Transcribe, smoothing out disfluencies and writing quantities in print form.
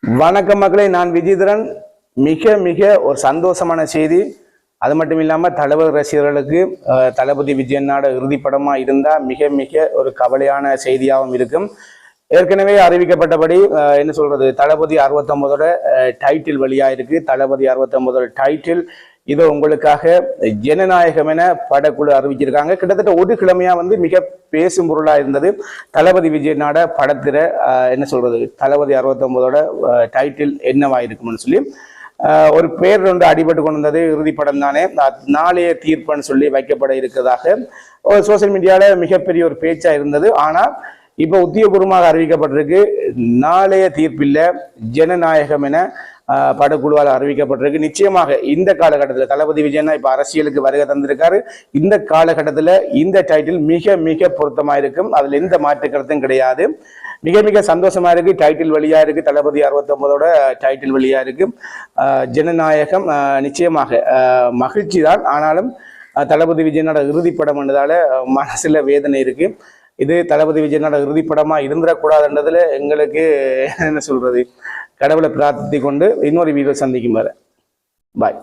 வணக்கம் மக்களே, நான் விஜயதரன். மிக மிக ஒரு சந்தோஷமான செய்தி. அது மட்டும் இல்லாமல் தளபதி ரசிகர்களுக்கு தளபதி விஜயனோட இறுதிப்படமாக இருந்தால் மிக மிக ஒரு கவலையான செய்தியாகவும் இருக்கும். ஏற்கனவே அறிவிக்கப்பட்டபடி என்ன சொல்றது, தளபதி 69ஓட டைட்டில் வெளியாக இருக்கு. தளபதி 69ஓட டைட்டில் இதோ உங்களுக்காக ஜனநாயகம் என படக்குழு அறிவிச்சிருக்காங்க. கிட்டத்தட்ட ஒரு கிழமையா மிக பேசும் பொருளா இருந்தது தளபதி விஜயனோட படத்துல என்ன சொல்றது, தளபதி 69ஓட டைட்டில் என்னவா இருக்கும்னு சொல்லி ஒரு பேர் அடிபட்டு கொண்டு வந்தது. இறுதி படம் தானே, நாளைய தீர்ப்புன்னு சொல்லி வைக்கப்பட இருக்கிறதாக சோசியல் மீடியால மிகப்பெரிய ஒரு பேச்சா இருந்தது. ஆனா இப்ப உத்தியோகபூர்வமாக அறிவிக்கப்பட்டிருக்கு, நாளைய தீர்ப்பில் ஜனநாயகம் என படக்குழுவால் அறிவிக்கப்பட்டிருக்கு. நிச்சயமாக இந்த காலகட்டத்தில் தளபதி விஜயன் இப்ப அரசியலுக்கு வருகை தந்திருக்காரு. இந்த காலகட்டத்தில் இந்த டைட்டில் மிக மிக பொருத்தமா இருக்கும். அதுல எந்த மாற்று கருத்தும் கிடையாது. மிக மிக சந்தோஷமா இருக்கு. டைட்டில் வழியா இருக்கு, தளபதி 69ஓட டைட்டில் வழியா இருக்கு. ஜனநாயகம் நிச்சயமாக மகிழ்ச்சி தான். ஆனாலும் தளபதி விஜயனோட இறுதிப்படம் என்றதால மனசுல வேதனை இருக்கு. இது தளபதி விஜயனோட இறுதிப்படமா இருந்துடக்கூடாதுன்றதுல எங்களுக்கு என்ன சொல்றது, கடவுளை பிரார்த்தித்து கொண்டு இன்னொரு வீடியோ சந்திக்கும் வரை பாய்.